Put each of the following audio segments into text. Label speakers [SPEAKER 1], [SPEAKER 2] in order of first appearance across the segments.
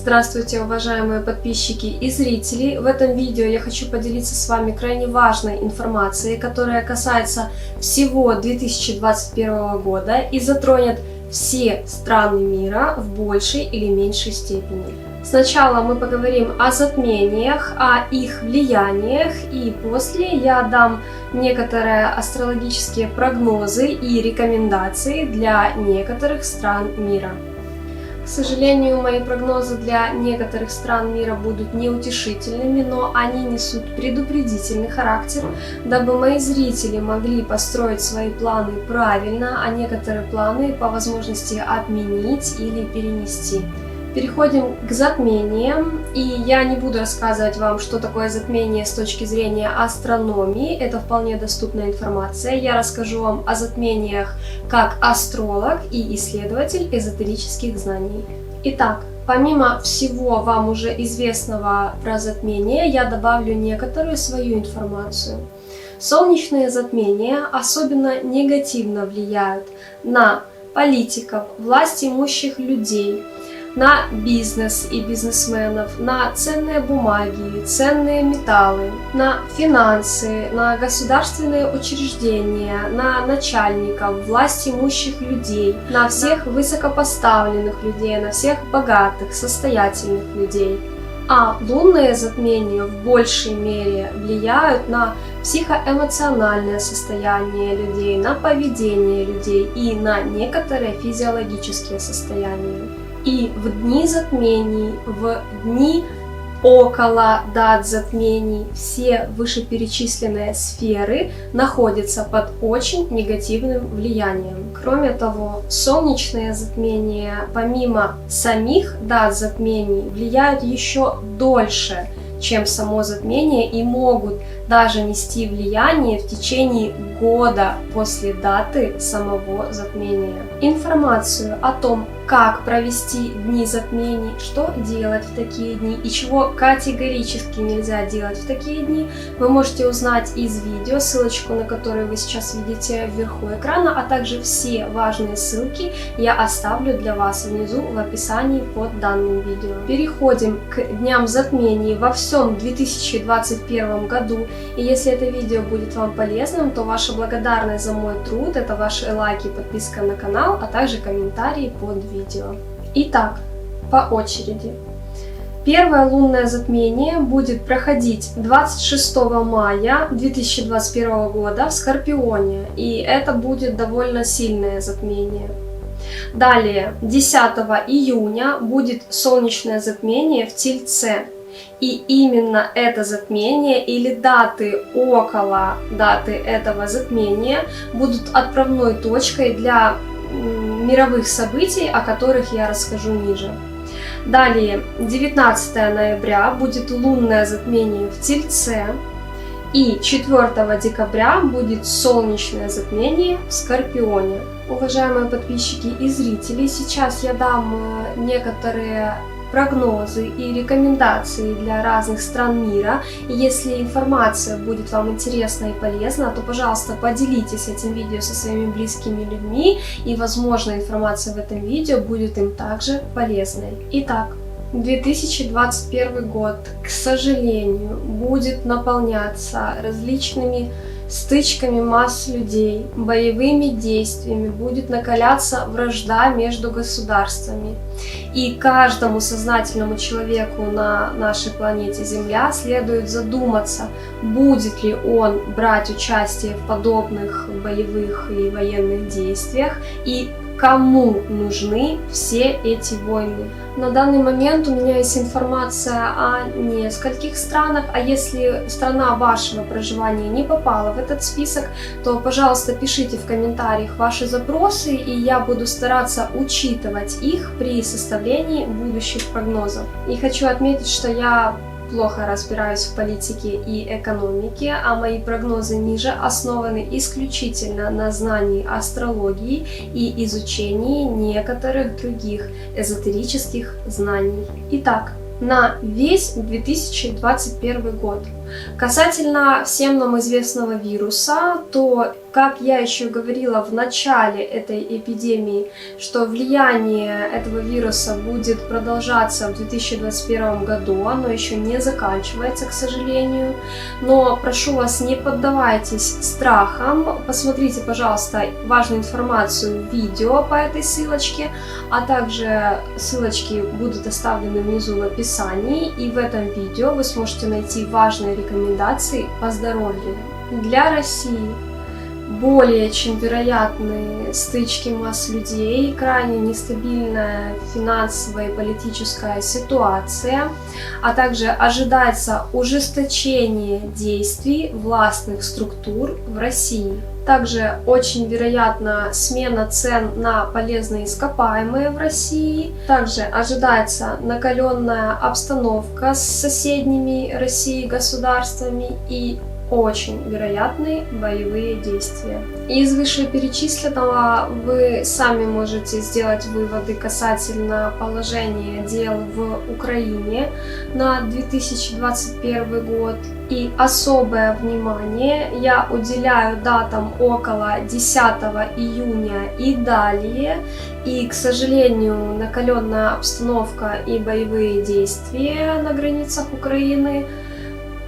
[SPEAKER 1] Здравствуйте, уважаемые подписчики и зрители! В этом видео я хочу поделиться с вами крайне важной информацией, которая касается всего 2021 года и затронет все страны мира в большей или меньшей степени. Сначала мы поговорим о затмениях, о их влияниях, и после я дам некоторые астрологические прогнозы и рекомендации для некоторых стран мира. К сожалению, мои прогнозы для некоторых стран мира будут неутешительными, но они несут предупредительный характер, дабы мои зрители могли построить свои планы правильно, а некоторые планы по возможности отменить или перенести. Переходим к затмениям, и я не буду рассказывать вам, что такое затмение с точки зрения астрономии, это вполне доступная информация. Я расскажу вам о затмениях как астролог и исследователь эзотерических знаний. Итак, помимо всего вам уже известного про затмение, я добавлю некоторую свою информацию. Солнечные затмения особенно негативно влияют на политиков, власть имущих людей, на бизнес и бизнесменов, на ценные бумаги, ценные металлы, на финансы, на государственные учреждения, на начальников, власть имущих людей, на всех высокопоставленных людей, на всех богатых, состоятельных людей. А лунные затмения в большей мере влияют на психоэмоциональное состояние людей, на поведение людей и на некоторые физиологические состояния. И в дни затмений, в дни около дат затмений все вышеперечисленные сферы находятся под очень негативным влиянием. Кроме того, солнечные затмения, помимо самих дат затмений, влияют еще дольше, чем само затмение, и могут даже нести влияние в течение года после даты самого затмения. Информацию о том, как провести дни затмений, что делать в такие дни и чего категорически нельзя делать в такие дни, вы можете узнать из видео, ссылочку на которое вы сейчас видите вверху экрана, а также все важные ссылки я оставлю для вас внизу в описании под данным видео. Переходим к дням затмений во всем 2021 году, и если это видео будет вам полезным, то ваша благодарность за мой труд — это ваши лайки, подписка на канал, а также комментарии под видео. Итак, по очереди. Первое лунное затмение будет проходить 26 мая 2021 года в Скорпионе, и это будет довольно сильное затмение. Далее, 10 июня будет солнечное затмение в Тельце. И именно это затмение или даты около даты этого затмения будут отправной точкой для мировых событий, о которых я расскажу ниже. Далее, 19 ноября будет лунное затмение в Тельце, и 4 декабря будет солнечное затмение в Скорпионе. Уважаемые подписчики и зрители, сейчас я дам некоторые прогнозы и рекомендации для разных стран мира. И если информация будет вам интересна и полезна, то, пожалуйста, поделитесь этим видео со своими близкими людьми, и, возможно, информация в этом видео будет им также полезной. Итак, 2021 год, к сожалению, будет наполняться различными стычками масс людей, боевыми действиями, будет накаляться вражда между государствами. И каждому сознательному человеку на нашей планете Земля следует задуматься, будет ли он брать участие в подобных боевых и военных действиях, и кому нужны все эти войны. На данный момент у меня есть информация о нескольких странах, а если страна вашего проживания не попала в этот список, то, пожалуйста, пишите в комментариях ваши запросы, и я буду стараться учитывать их при составлении будущих прогнозов. И хочу отметить, что я плохо разбираюсь в политике и экономике, а мои прогнозы ниже основаны исключительно на знании астрологии и изучении некоторых других эзотерических знаний. Итак, на весь 2021 год. Касательно всем нам известного вируса, то Как я еще говорила в начале этой эпидемии, что влияние этого вируса будет продолжаться в 2021 году, оно еще не заканчивается, к сожалению. Но прошу вас, не поддавайтесь страхам, посмотрите, пожалуйста, важную информацию в видео по этой ссылочке, а также ссылочки будут оставлены внизу в описании, и в этом видео вы сможете найти важные рекомендации по здоровью. Для России более чем вероятны стычки масс людей, крайне нестабильная финансовая и политическая ситуация, а также ожидается ужесточение действий властных структур в России. Также очень вероятна смена цен на полезные ископаемые в России. Также ожидается накаленная обстановка с соседними Россией государствами и очень вероятны боевые действия. Из вышеперечисленного вы сами можете сделать выводы касательно положения дел в Украине на 2021 год. И особое внимание я уделяю датам около 10 июня и далее. И, к сожалению, накаленная обстановка и боевые действия на границах Украины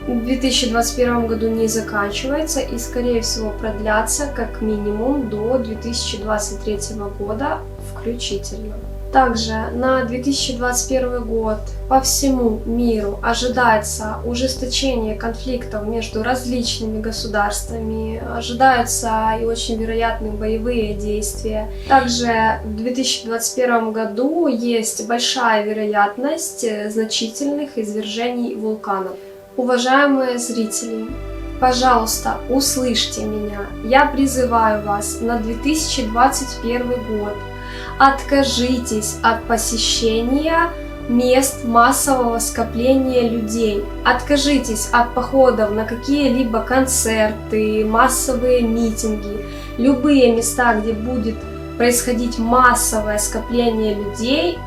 [SPEAKER 1] в 2021 году не заканчивается и, скорее всего, продлятся как минимум до 2023 года включительно. Также на 2021 год по всему миру ожидается ужесточение конфликтов между различными государствами, ожидаются и очень вероятные боевые действия. Также в 2021 году есть большая вероятность значительных извержений вулканов. Уважаемые зрители, пожалуйста, услышьте меня. Я призываю вас на 2021 год. Откажитесь от посещения мест массового скопления людей. Откажитесь от походов на какие-либо концерты, массовые митинги, любые места, где будет происходить массовое скопление людей.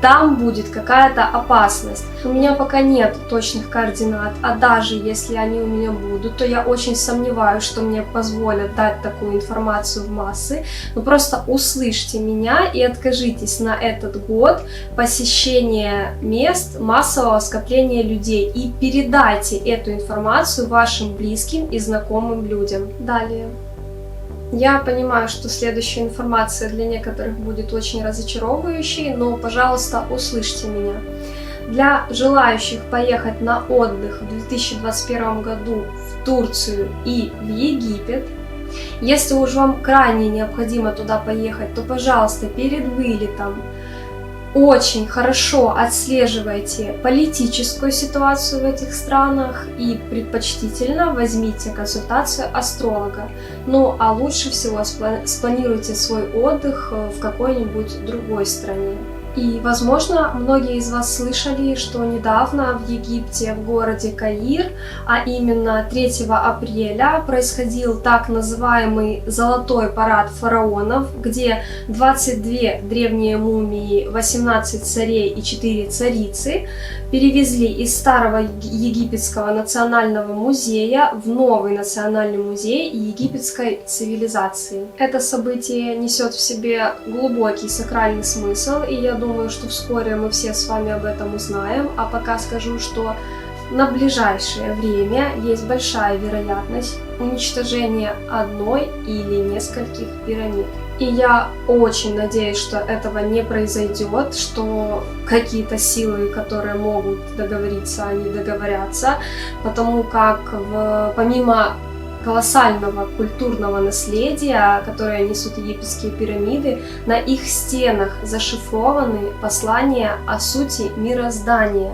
[SPEAKER 1] Там будет какая-то опасность. У меня пока нет точных координат, а даже если они у меня будут, то я очень сомневаюсь, что мне позволят дать такую информацию в массы. Но просто услышьте меня и откажитесь на этот год посещения мест массового скопления людей и передайте эту информацию вашим близким и знакомым людям. Далее. Я понимаю, что следующая информация для некоторых будет очень разочаровывающей, но, пожалуйста, услышьте меня. Для желающих поехать на отдых в 2021 году в Турцию и в Египет, если уж вам крайне необходимо туда поехать, то, пожалуйста, перед вылетом очень хорошо отслеживайте политическую ситуацию в этих странах и предпочтительно возьмите консультацию астролога. Ну а лучше всего спланируйте свой отдых в какой-нибудь другой стране. И, возможно, многие из вас слышали, что недавно в Египте, в городе Каир, а именно 3 апреля, происходил так называемый «Золотой парад фараонов», где 22 древние мумии, 18 царей и 4 царицы перевезли из старого египетского национального музея в новый национальный музей египетской цивилизации. Это событие несет в себе глубокий сакральный смысл, и я думаю, что вскоре мы все с вами об этом узнаем, а пока скажу, что на ближайшее время есть большая вероятность уничтожения одной или нескольких пирамид. И я очень надеюсь, что этого не произойдет, что какие-то силы, которые могут договориться, они договорятся, потому как помимо колоссального культурного наследия, которое несут египетские пирамиды, на их стенах зашифрованы послания о сути мироздания.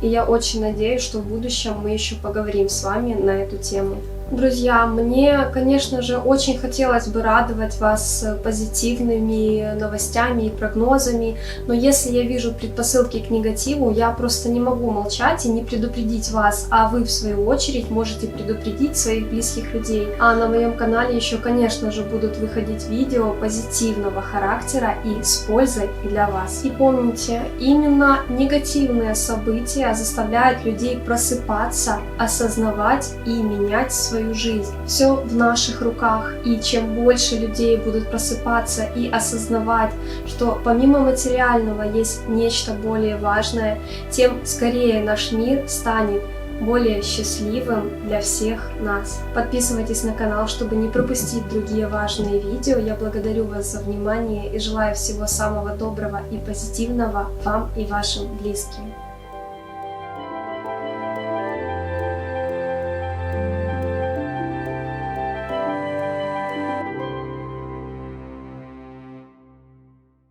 [SPEAKER 1] И я очень надеюсь, что в будущем мы еще поговорим с вами на эту тему. Друзья, мне, конечно же, очень хотелось бы радовать вас позитивными новостями и прогнозами, но если я вижу предпосылки к негативу, я просто не могу молчать и не предупредить вас, а вы, в свою очередь, можете предупредить своих близких людей. А на моем канале еще, конечно же, будут выходить видео позитивного характера и с пользой для вас. И помните, именно негативные события заставляют людей просыпаться, осознавать и менять свои свою жизнь. Все в наших руках, и чем больше людей будут просыпаться и осознавать, что помимо материального есть нечто более важное, тем скорее наш мир станет более счастливым для всех нас. Подписывайтесь на канал, чтобы не пропустить другие важные видео. Я благодарю вас за внимание и желаю всего самого доброго и позитивного вам и вашим близким.